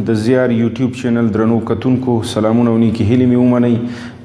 د زیار یوټیوب چینل درنو کتونکو سلامونه او نیکی هیلې مې ومنئ.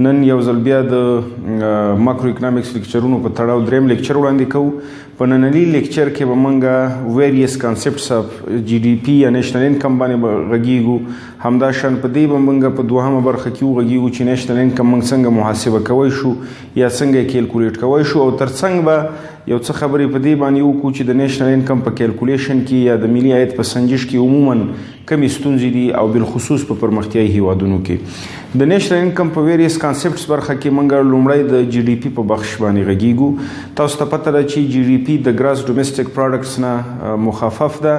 نن یو ځل بیا د ماکرو اکنامکس لیکچرونو په تړاو دریم لیکچر وړاندې کوو. په ننني لیکچر کې به موږ ویریس کانسپټس اف جی ډي پي یا نیشنل انکم باندې غږیږو. همداشان په دې به موږ په دوهمه برخه کې وغږیږو چې نیشنل انکم موږ څنګه محاسبه کوی شو یا څنګه یې کیلکولیټ کوی شو، او ترڅنګ به یو څه خبرې په دې باندې وکړو چې د نیشنل انکم په کیلکولیشن کې یا د ملي عاید په سنجش کې عموما کمې ستونزې دي او بالخصوص په پرمختیایي هیوادونو کې. د نیشنل انکم په ویریس کانسپټس برخه کې موږ لومړی د جی ډي پي په بخش باندې غږیږو. تاسو ته پته ده چې جی ډي پي د ګراس ډومېسټک پروډکټس نه مخفف ده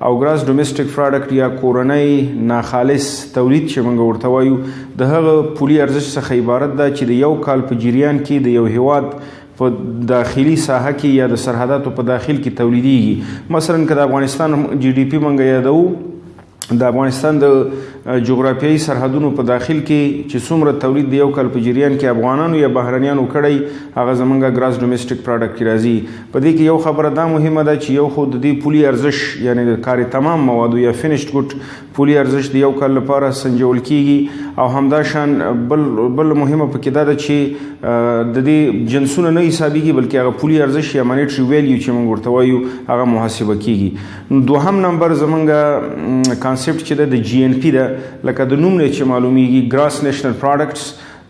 او ګراس ډومېسټک پروډکټ یا کورنۍ ناخالص تولید چې موږ ورته وایو د هغه پولي ارزښت څخه عبارت ده چې د یو کال په جریان کې د یو هیواد په داخلي ساحه کې یا د سرحداتو په داخل کې تولیدیږي. مثلا که د افغانستان جی ډي پي موږ یادوو، د افغانستان د جغرافیایي سرحدونو په داخل کې چې څومره تولید د یو کال په جریان کې افغانانو یا بهرنیانو کړی هغه زمونږ ګراس ډومېسټک پروډکټ کې راځي. په دې کې یو خبره دا مهمه ده چې یو خو د دې پولي ارزښت یعنی د کار تمام موادو یا فینشډ ګوډ پولي ارزښت د یو کال لپاره سنجول کیږي، او همداشان بل مهمه پکې دا ده چې د دې جنسونه نه حسابېږي بلکې هغه پولي ارزښت یا مانیټري ویلیو چې موږ ورته وایو هغه محاسبه کیږي. دوهم نمبر زمونږ کانسپټ چې د جی ان پی ده، لکه د نوم نه چې معلومیږي ګراس نیشنل پروډکټس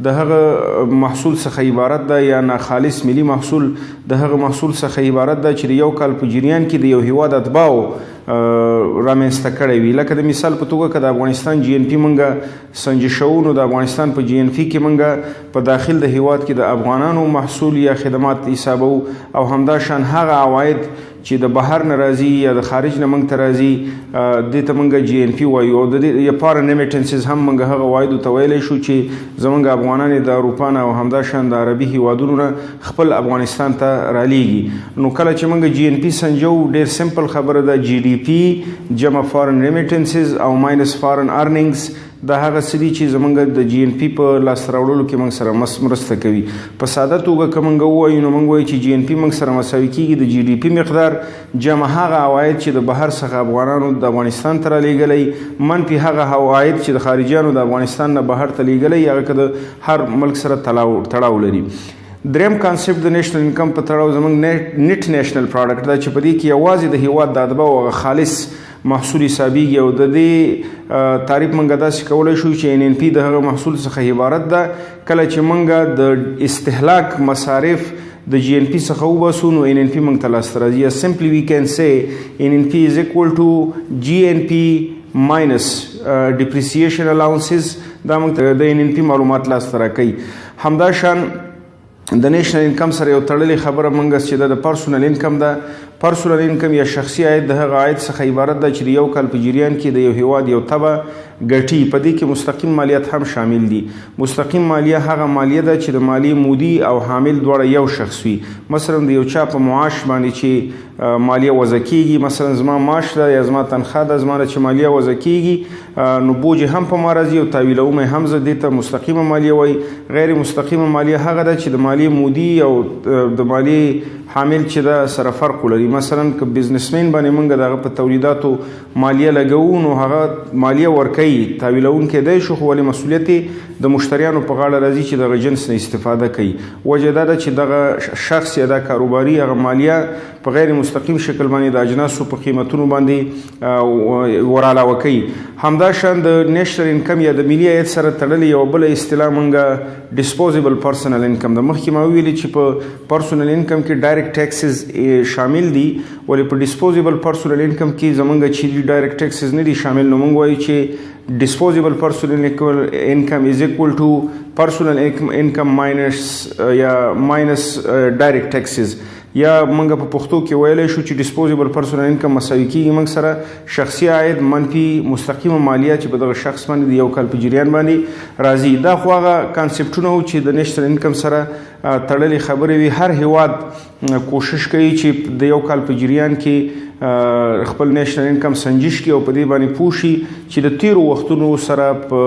د هغه محصول څخه عبارت ده یا ناخالص ملي محصول د هغه محصول څخه عبارت ده چې د یو کال په جریان کې د یو هیواد اتباعو رامنځته کړی وي. لکه د مثال په توګه که د افغانستان جی ان پی موږ سنجشو نو د افغانستان په جی ان پی کې موږ په داخل د هیواد کې د افغانانو محصول یا خدمات حسابو، او همداشان هغه عواید چې د بهر نه راځي یا د خارج نه موږ ته راځي دې ته موږ جی ان پی وایو. او د دې یا فارن ریمیټنسز هم موږ هغه عوایدو ته ویلی شو چې زموږ افغانان د اروپا نه او همداشان د عربي هیوادونو نه خپل افغانستان ته رالیږي. نو کله چې موږ جی ان پی سنجو ډېر سمپل خبره ده، جی ډي پی جمع فارن ریمیټنسز او ماینس فارن ارننګز دا هغه څه دي چې زمونږ د جی ان پی په لاسته راوړلو کې موږ سره مرسته کوي. په ساده توګه که موږ ووایو نو موږ وایو چې جی ان پی موږ سره مساوي کیږي د جی ډي پي مقدار جمع هغه عواید چې د بهر څخه افغانانو د افغانستان ته رالیږلی منفي هغه عواید چې د خارجیانو د افغانستان نه بهر ته لیږلی، هغه که د هر ملک سره تړاو لري. دریم کانسپټ د نیشنل انکم په تړاو زموږ نیټ نیشنل پروډکټ ده چې په دې کې یوازې د هیواد د اتباعو هغه خالص محصول حسابېږي، او د دې تعریف موږ داسې کولی شو چې ان ان پی د هغه محصول څخه عبارت ده. کله چې موږ د استهلاک مصارف د جی ان پی څخه وباسو نو ان ان پی موږ ته لاسته راځي. سمپلی وی کین سی ان ان پی از اکول ټو جی ان پی ماینس ډیپریسیشن الاونسز، دا موږ ته د ان ان پی معلومات لاسته راکوي. همداشان د نیشنل انکم سره یو تړلې خبره موږ چې د پرسونل انکم ده. پرسونل انکم یا شخصي عاید د هغه عاید څخه عبارت ده چې د یو کال په جریان کې د یو هیواد یو تبع ګټي. په دې کې مستقیم مالیات هم شامل دي. مستقیم مالیه هغه مالیه ده چې د مالیې مودي او حامل دواړه یو شخص وي. مثلا د یو چا په معاش باندې چې مالیه وضع کیږي، مثلا زما معاش ده یا زما تنخواه ده، زما نه چې مالیه وضع کیږي نو بوج هم په ما راځي او تحویلوم یې هم زه دې ته مستقیمه مالیه وایي. غیر مستقیمه مالیه هغه ده چې د مالیې مودي او د مالیې حامل چې ده سره فرق ولري. مثلا که بزنسمین باندې موږ دغه په تولیداتو مالیه لګوو نو هغه مالیه ورکوي، تحویلونکی دی شو، خو ولې مسؤلیت د مشتریانو په غاړه راځي چې دغه جنس نه استفاده کوي. وجه دا ده چې دغه شخص یا دا کاروباري هغه مالیه په غیر مستقیم شکل باندې د اجناسو په قیمتونو باندې ورعلاوه کوي. همداشان د نیشنل انکم یا د ملي عاید سره تړلې یو بله اصطلاح موږ ډسپوزیبل پرسنل انکم ده. مخکې ما ویلي چې په پرسنل انکم کې ډایرکټ ټیکسز شامل دي، ولې په ډسپوزیبل پرسنل انکم کې زمونږ چې ډایرکټ ټیکسز نه دي شامل، نو موږ وایو چې disposable personal income is equal to personal income minus direct taxes. یا موږ په پښتو کې ویلی شو چې disposable personal income مساوي کیږي موږ سره شخصي عاید منفي مستقیمه مالیه چې په دغه شخص باندې د یو کال په جریان باندې راځي. دا خو هغه کانسپټونه وو چې د نیشنل انکم سره تړلې خبرې وي. هر هیواد کوشش کوي چې د یو کال په جریان کې خپل نیشنل انکم سنجش کړي او په دې باندې پوه شي چې د تیرو وختونو سره په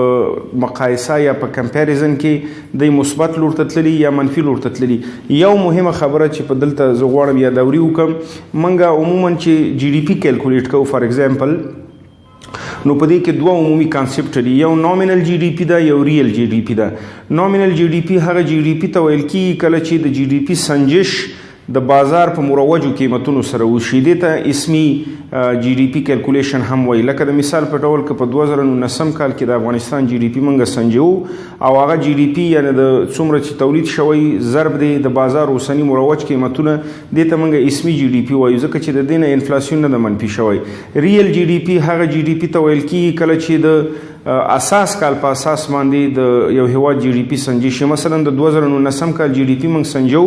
مقایسه یا په کمپیریزن کې د مثبت لور ته تللي یا منفي لور ته تللي. یو مهمه خبره چې په دلته زه غواړم یادوري وکړم، موږ عموما چې جی ډي پي کیلکولیټ کوو، فار ایگزامپل نو په دې کې دوه عمومي کانسپټ دي، یو نومینل جی ډي پی ده، یو ریل جی ډي پی ده. نومینل جی ډي پی هغه جی ډي پی ته ویل کېږي کله چې د جی ډي پی سنجش د بازار په مروجو قیمتونو سره وشي. دې ته اسمي جی ډي پی کیلکولیشن هم وایي. لکه د مثال په ډول که په 2019 کال کې د افغانستان جی ډي پی موږ سنجو او هغه جی ډي پی یعنی د څومره چې تولید شوی ضرب دی د بازار اوسني مروج قیمتونه، دې ته موږ اسمي جی ډي پی وایو ځکه چې د دې نه انفلاسیون نه ده منفي شوی. ریل جی ډي پی هغه جی ډي پی ته ویل کېږي کله چې د اساس کال په اساس باندې د یو هیواد جی ډي پی سنجي شي. مثلا د 2019 کال جی ډي پی موږ سنجو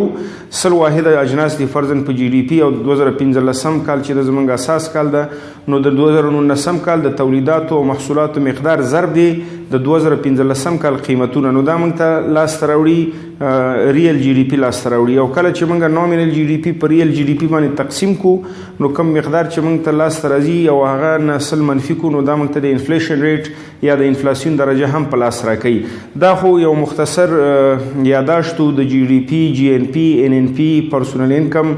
100 واحد اجناس دي فرضاً په جی ډي پی، او 2015 کال چې د زمونږ اساس کال ده نو د 2019 کال د تولیداتو او محصولاتو مقدار ضرب دی د 2015 کال قیمتونه، نو دا موږ ته لاس ته راوړي ریل جی ډي پی لاس ته راوړي. او کله چې موږ نومینل جی ډي پی په ریل جی ډي پی باندې تقسیم کو نو کم مقدار چې موږ ته لاس ته راځي او هغه نه 100 منفي کو نو دا موږ ته د انفلیشن ریټ یا د انفلاسیون درجه هم په لاس راکوي. دا خو یو مختصر یاداشتو د جی ډي پی، جی ان پی، ان ان پی، پرسونل انکم،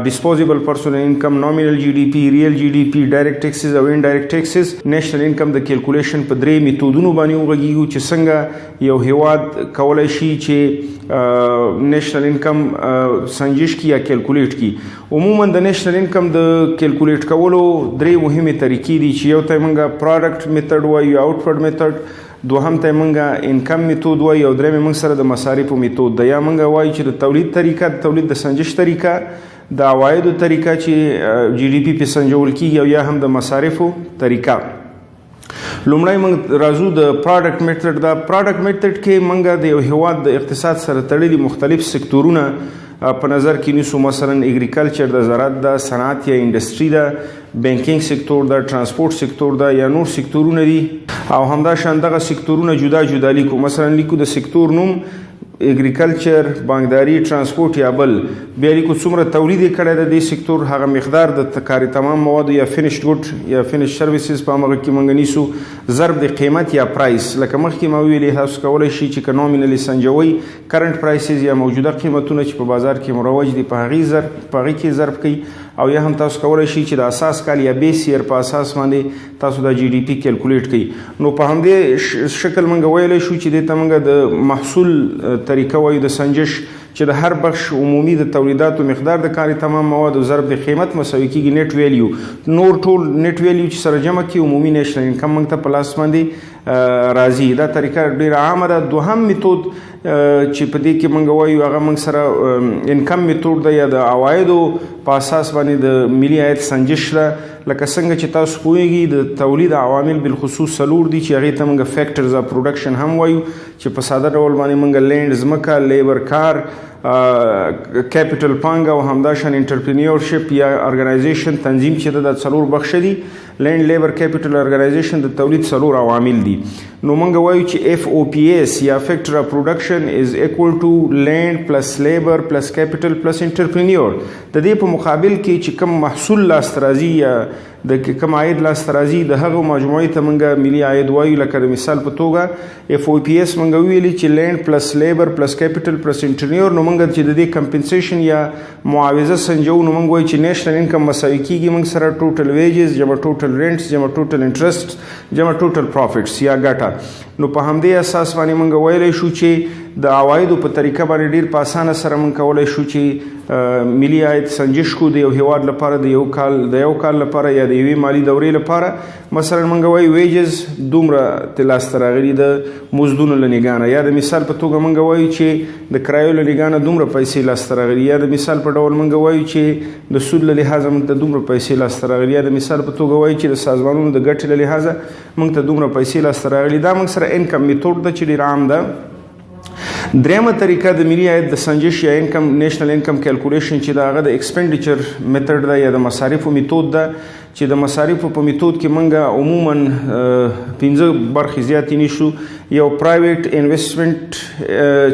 disposable personal income، nominal GDP، real GDP، direct taxes او indirect taxes. national income د کیلکولیشن په درې میتودونو باندې وغږیږو چې څنګه یو هیواد کولای شي چې نېشنل انکم سنجش کی یا کیلکولیټ کی. عموما د نېشنل انکم د کیلکولیټ کولو درې مهمه طریقې دي چې یو ته موږ پروډکټ میتھډ وایو، آوټپوټ میتھډ، دوهم ته موږ انکم میتود وایو، او درېم موږ سره د مصارفو میتود ده. یا موږ وایو چې د تولید طریقه، د تولید د سنجش طریقه، د عوایدو طریقه چې جی ډي پی په سنجول کیږي، او یا هم د مصارفو طریقه. لومړی موږ راځو د پروډکټ میتھډ. دا پروډکټ میتھډ کې موږ د یو هیواد د اقتصاد سره تړلي مختلف سکتورونه په نظر کې نیسو. مثلا اګریکلچر د زراعت ده، صنعت یا انډستری ده، بانکینګ سکتور ده، ترانسپورت سکتور ده، یا نور سکتورونه دي. او همداشان دغه سکتورونه جدا جدا لیکو. مثلا لیکو د سکتور نوم اګریکلچر، بانکداری، ترانسپورت یا بل، بیا لیکو څومره تولید یې کړی د دې سکتور، هغه مقدار د کاري تمام موادو یا فینش ګوډ یا فینش سرویسز په هغه کې موږ نیسو، ضرب د قیمت یا پرایس. لکه مخکې ما ویلې تاسو کولی شئ چې که نومینلي سنجوئ کرنټ پرایسز یا موجوده قیمتونه چې په بازار کې مروج دي په هغې کې ضرب کړئ، او یا هم تاسو کولی شئ چې د اساس کال یا بیس ییر په اساس باندې تاسو د جی ډي پی کیلکولیټ کړئ. نو په همدې شکل موږ ویلی شو چې دې ته موږ د محصول طریقه وایو د سنجش، چې د هر بخش عمومي د تولیداتو مقدار د کاري تمام موادو ضرب د قیمت مساوي کېږي نیټ ویلیو. نور ټول نیټ ویلیو چې سره جمع کړي عمومي نیشنل انکم موږ ته په لاس باندې راځي. دا طریقه ډېره عامه ده. دوهم میتود چې په دې کې موږ وایو هغه موږ سره انکم میتود ده، یا د عوایدو په اساس باندې د ملي عاید سنجش ده. لکه څنګه چې تاسو پوهیږئ د تولید عوامل بالخصوص څلور دي چې هغې ته موږ فیکټرز اف پروډکشن هم وایو، چې په ساده ډول باندې موږ لینډ، ځمکه، لیبر کار، کیپټل پانګه، او همداشان انټرپرینیورشپ یا ارګنایزیشن تنظیم چې د څلور بخښه دي. لینډ، لیبر، کیپټل، ارګنایزیشن د تولید څلور عوامل دي. نو موږ وایو چې اف او پی ایس یا فیکټر اف پروډکشن از اکول ټو لینډ پلس لیبر پلس کیپټل پلس انټرپرینیور. د دې په مقابل کې چې کوم محصول لاسته راځي یا د کوم عاید لاسته راځي د هغو مجموعې ته موږ ملي عاید وایو. لکه د مثال په توګه اف او پی ایس موږ ویلي چې لینډ پلس لیبر پلس کیپټل پلس انټرپرینیور، نو موږ چې د دې کمپنسیشن یا معاوضه سنجو نو موږ وایو چې نیشنل انکم مساوي کېږي موږ سره ټوټل ویجز جمع ټوټل رینټس جمع ټوټل انټرست جمع ټوټل پروفټس یا ګټه. نو په همدې اساس باندې موږ ویلی شو چې د عوایدو په طریقه باندې ډیر په اسانه سره موږ کولی شو چې ملي عاید سنجش کو د یو هیواد لپاره د یو کال لپاره یا د یوې مالي دورې لپاره. مثلا موږ وایو ویجز دومره ته لاسته راغلي د مزدونو له نګانه، یا د مثال په توګه موږ وایو چې د کرایو له نګانه دومره پیسې لاسته راغلي، یا د مثال په ډول موږ وایو چې د سود له لحاظه موږ ته دومره پیسې لاسته راغلي، یا د مثال په توګه وایو چې د سازمانونو د ګټې له لحاظه موږ ته دومره پیسې لاسته راغلي. دا موږ سره انکم میتود ده چې ډېر عام ده. درېمه طریقه د ملي عاید د سنجش یا انکم نیشنل انکم کیلکولیشن چې دا هغه د ایکسپینډیچر میتھډ ده یا د مصارفو میتود ده، چې د مصارفو په میتود کې موږ عموما 15 برخې زیاتې نیسو. یو پرایویټ انویسټمنټ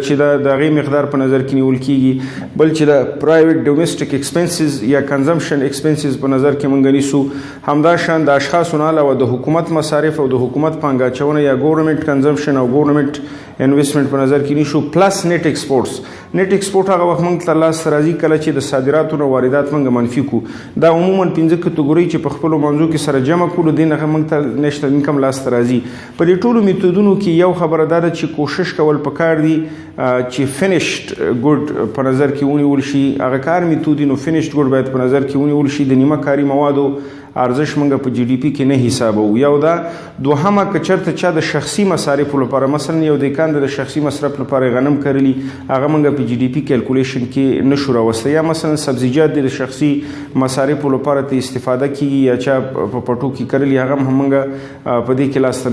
چې د هغې مقدار په نظر کې نیول کیږي، بل چې د پرایویټ ډومېسټک ایکسپنسز یا کنزمپشن ایکسپنسز په نظر کې موږ نیسو. همداشان د اشخاصو نه علاوه د حکومت مصارف او د حکومت پانګه اچونه یا ګورنمنت کنزمپشن او ګورنمنت انویسټمنټ په نظر کې نیسو، پلس نیټ ایکسپورټس. نیټ ایکسپورټ هغه وخت موږ ته لاس راځي کله چې د صادراتو نه واردات موږ منفي کو. دا عموما 5 کټګورۍ چې په خپلو منځو کې سره جمع کړو دې نه موږ ته نیشنل انکم لاس راځي. په دې ټولو میتودونو کې یو خبره دا ده چې کوشش کول پکار دي چې فینیشډ ګوډ په نظر کې ونیول شي. هغه کار میتود نو فینیشډ ګوډ باید په نظر کې ونیول شي. د نیمه کاري موادو ارزش موږ په جی ډي پی کې نه حسابو. یو دا دوهمه که چېرته چا د شخصي مصارفو لپاره مثلا یو دیکان د شخصي مصرف لپاره غنم کرلی هغه موږ په جی ډي پی کیلکولیشن کې نشو راوستی، یا مثلا سبزیجات د شخصي مصارفو لپاره ته استفاده کیږي یا چا په پټو کې کرلی هغه هم موږ په دې کې لاس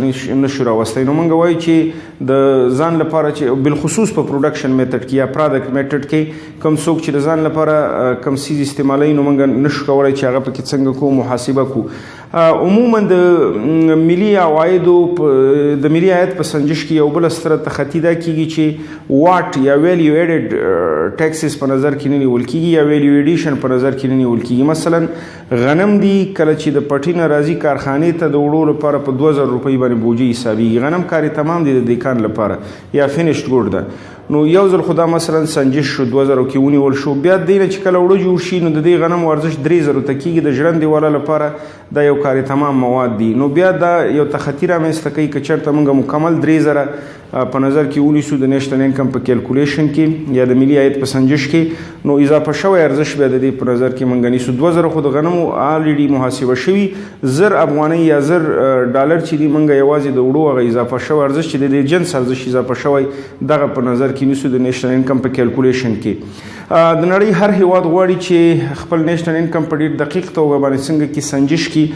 نشو راوستی. نو موږ وایو چې د ځان لپاره چې بالخصوص په پروډکشن میتھډ کې یا پرودکټ میتھډ کې کوم څوک چې د ځان لپاره کوم سیز استعمالوي نو موږ نشو کولی چې هغه پکې څنګه کوو محاسبه کو. عموما د ملي عوایدو د ملي عاید په سنجش کې یو بل ستره تخطي دا کیږي چې واټ یا ویلیو ایډډ ټیکسز په نظر کې نه نیول کیږي یا ویلیو ایډیشن په نظر کې نه نیول کیږي. مثلا غنم دی کله چې د پټي نه راځي کارخانې ته د وړو لپاره په 2000 روپۍ باندې بوجي حسابېږي. غنم کاري تمام دی د دیکان لپاره یا فینیشډ ګوډ ده. نو یو ځل خدا مثلا سنجش شو 2000 کې ونیول شو، بیا د دې نه چې کله وړو جوړ شي نو د دې غنم ارزش 3000 ته کېږي د ژرندې والا لپاره دا یو کاري تمام مواد دي. نو بیا دا یو تخطي رامنځته کوي که چېرته موږ مکمل 3000 په نظر کې ونیسو د نیشنل انکم په کیلکولیشن کې یا د ملي عاید په سنجش کې، نو اضافه شوی ارزش بیا د دې په نظر کې موږ نیسو. 2000 خو د غنمو الریډي محاسبه شوي 1000 افغانۍ یا 1000 ډالر چې دي موږ یوازې د وړو هغه اضافه شوی ارزش چې د دې جنس ارزش اضافه شوی دغه په نظر کې نیسو د نیشنل انکم په کیلکولیشن کې. د نړۍ هر هیواد غواړي چې خپل نیشنل انکم په ډېر دقیق توګه باندې څنګه کې سنجش کړي،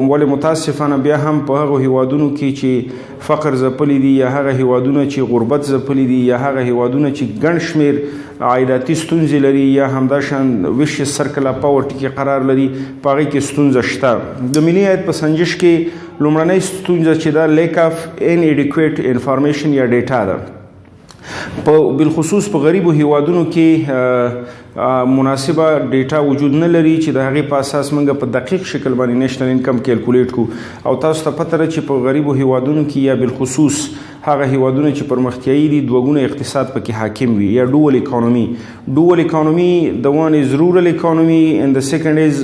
ولې متاسفانه بیا هم په هغو هیوادونو کې چې فقر ځپلی دي یا هغه هیوادونه چې غربت ځپلی دي یا هغه هیوادونه چې ګڼ شمېر عایداتي ستونزې لري یا همداشان ویشیس سرکل اف پاورټي کې قرار لري، په هغې کې ستونزه شته. د ملي عاید په سنجش کې لومړنۍ ستونزه چې دا لیک اف ان ایډیکویټ انفارمیشن یا ډیټا ده. په بالخصوص په غریبو هیوادونو کې مناسبه ډیټا وجود نه لري چې د هغې په اساس موږ په دقیق شکل باندې نیشنل انکم کیلکولیټ کړو. او تاسو ته پته ده چې په غریبو هیوادونو کې یا بالخصوص هغه هیوادونه چې پرمختیایي دي دوه اقتصاد پکې حاکم وي یا ډوول اکانومي. ډوول اکانومي د one is rural economy and the second is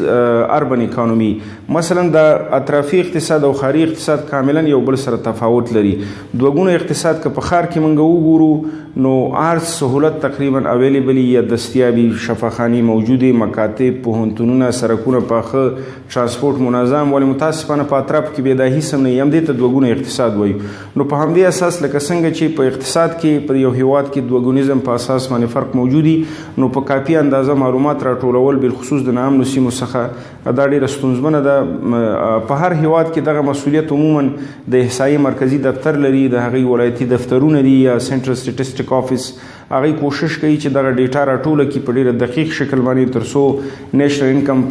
urban economy. مثلا د اطرافي اقتصاد او ښاري اقتصاد کاملا یو بل سره تفاوت لري. دوه اقتصاد که په ښار کې موږ وګورو نو هر سهولت تقریبا اویلیبل یا دستیابي، شفاخانې موجودې، مکاتب، پوهنتونونه، سرکونه پاخه، ترانسپورټ منظم، ولې متاسفانه په اطراف کې بیا دا هیڅ هم نه وي. همدې ته دوه اقتصاد وایو. نو په همدې اساس لکه څنګه چې په اقتصاد کې په یو هیواد کې دوه په اساس باندې فرق موجودي، نو په کافي اندازه معلومات راټولول بالخصوص د ناامنو سیمو څخه دا ډېره ستونزمنه ده. په هر هیواد کې دغه مسؤلیت عموما د احصایې مرکزي دفتر لري، د هغې ولایتي دفترونه دي یا سنټرل سټیټسټک آفیس. هغوی کوشش کوي چې دغه ډیټا راټوله کړي په ډېره دقیق شکل باندې تر څو نیشنل انکم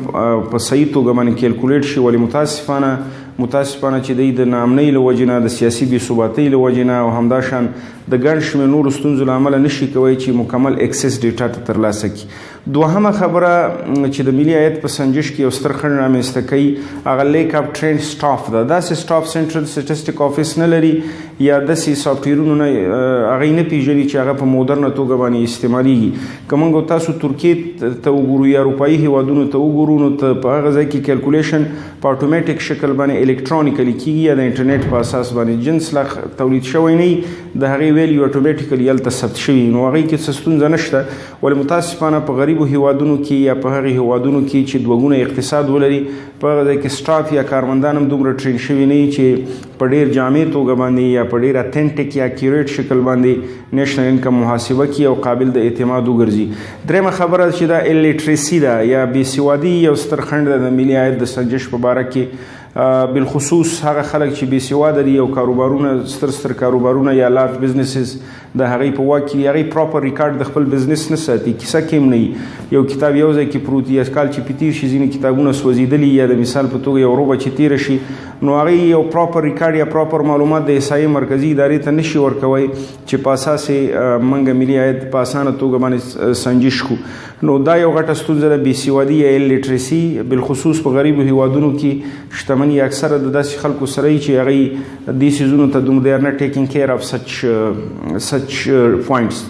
په صحیح توګه باندې کیلکولیټ شي. ولې متاسفانه چې دوی د ناامنۍ له وجې نه، د سیاسي بې ثباتۍ له وجې نه او همداشان د ګڼ شمېر نورو ستونزو له امله نشي کوی چې مکمل اکسس ډیټا ته ترلاسه کړي. دوهمه خبره چې د ملي عاید په سنجش کې یو ستر خنډ رامنځته کوي هغه لیک اف ټرینډ سټاف ده. داسې سټاف سنټرل سټیټسټک آفیس نه لري یا داسې سافټویرونو نه هغوی نه پېژني چې هغه په مودرنه توګه باندې استعمالیږي. که موږ تاسو ترکیې ته وګورو یا اروپایي هیوادونو ته وګورو نو په هغه ځای کې کیلکولیشن په اتوماتیک شکل باندې الکترونیکلی کیږي یا د انټرنیټ په اساس باندې جنس لا تولید شوی نه، د هغې ویلیو اتوماتیکلی هلته ثبت شوي، نو هغې کې څه ستونزه نشته. ولې متاسفانه په غریبو هیوادونو کې یا په هغې هیوادونو کې چې دوه اقتصاد ولري په هغه ځای کې سټاف یا کارمندان هم دومره ټرین شوي نه چې په ډېر جامع توګه باندې یا په ډېر اتنټیک یا اکیوریټ شکل باندې نیشنل انکم محاسبه کړي او قابل د اعتماد وګرځي. درېیمه خبره چې دا الټریسي ده یا بېسوادي یو ستر خنډ ده د ملي عاید د سنجش په باره کې. بالخصوص هغه خلک چې بې سواده دي او کاروبارونه ستر کاروبارونه یا لارج بزنسز د هغې په واک کې هغې پراپر ریکارډ د خپل بزنس نه ساتي، کیسه کې هم نه یو کتاب یو ځای کې پروت یا کال چې په تېر شي ځینې کتابونه سوځېدلي یا د مثال په توګه یو روبه چې تېره شي نو هغې یو پراپر ریکارډ یا پراپر معلومات د احصایې مرکزي ادارې ته نشي ورکوی چې په اساس یې موږ ملي عاید په اسانه توګه باندې سنجش کړو. نو دا یو غټه ستونزه ده، بېسوادي یا الټریسي بالخصوص په غریبو هیوادونو کې شتمني اکثره د داسې خلکو سره وي چې هغوی دې څیزونو ته they are not taking care of such points.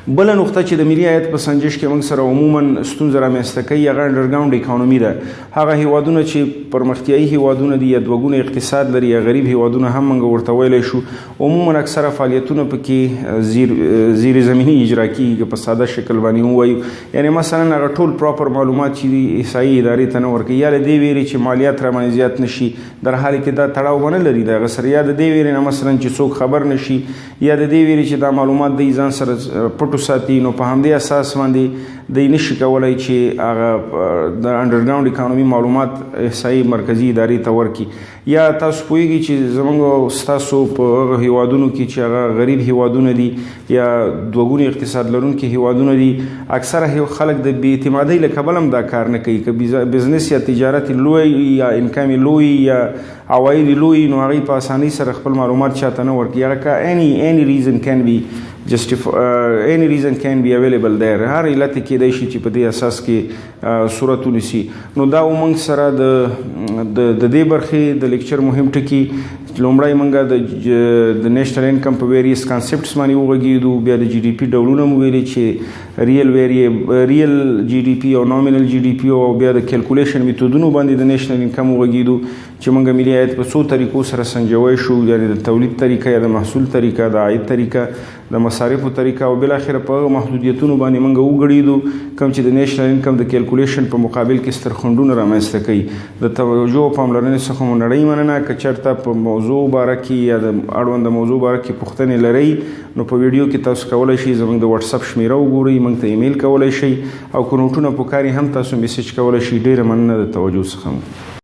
بله نقطه چې د ملي عاید په سنجش کې موږ سره عموما ستونزه رامنځته کوي هغه انډرګراونډ اکانومي ده. هغه هیوادونه چې پرمختیایي هیوادونه دي یا دوه اقتصاد لري یا غریب هیوادونه هم موږ ورته ویلی شو، عموما اکثره فعالیتونه پکې زیر زمیني اجرا کېږي په ساده شکل باندې ووایو. یعنې مثلا هغه ټول پراپر معلومات چې دي احصایي ادارې ته نه ورکوي یا له دې ویرې چې مالیات راباندې زیات نشي، در حال کې دا تړاو به نه لري د هغه سره، یا د دې ویرې نه مثلا چې څوک خبر نشي یا د دې ویرې چې دا معلومات دی ځان سره پټو ساتي. نو په همدې اساس باندې دوی نشي کولی چې هغه د انډرګراونډ اکانومي معلومات احصایي مرکزي ادارې ته ورکړي. یا تاسو پوهیږئ چې زموږ او ستاسو په هغه هیوادونو کې چې هغه غریب هیوادونه دي یا دوه اقتصاد لرونکي هیوادونه دي، اکثره خلک د بې اعتمادۍ له کبله هم دا کار نه کوي. که بزنس یا تجارت لوی یا انکام لوی یا عواید لوی نو هغوی په اسانۍ سره خپل معلومات چاته نه ورکوي. هغه که any reason can be available there، هر علت کېدی شي چې په دې اساس کې صورت ونیسي. نو دا موږ سره د دې برخې د لیکچر مهم ټکي لومړی موږ د نیشنل انکم په ویریس کانسپټس باندې وغږېدو، بیا د جي ډي پي ډولونه مو ویلي چې ریل جي ډي پي او نامینل جي ډي پي او بیا د کیلکولیشن میتودونو باندې د نیشنل انکم وغږېدو چې موږ ملي عاید په څو طریقو سره سنجوی شو، یعنې د تولید طریقه یا د محصول طریقه، د عاید طریقه، د مصارفو طریقه او بالاخره په هغه محدودیتونو باندې موږ وګړېدو کوم چې د نیشنل انکم د کیلکولیشن په مقابل کې ستر خنډونه رامنځته کوي. د توجه او پاملرنې څخه مو نړۍ مننه. که چېرته په موضوع باره کې یا د اړونده موضوع باره کې پوښتنې لرئ نو په ویډیو کې تاسو کولی شئ زموږ د واتساپ شمیره وګورئ، موږ ته ایمیل کولی شئ او که نوټونه پکار هم تاسو میسج کولی شئ. ډېره مننه د توجه څخه.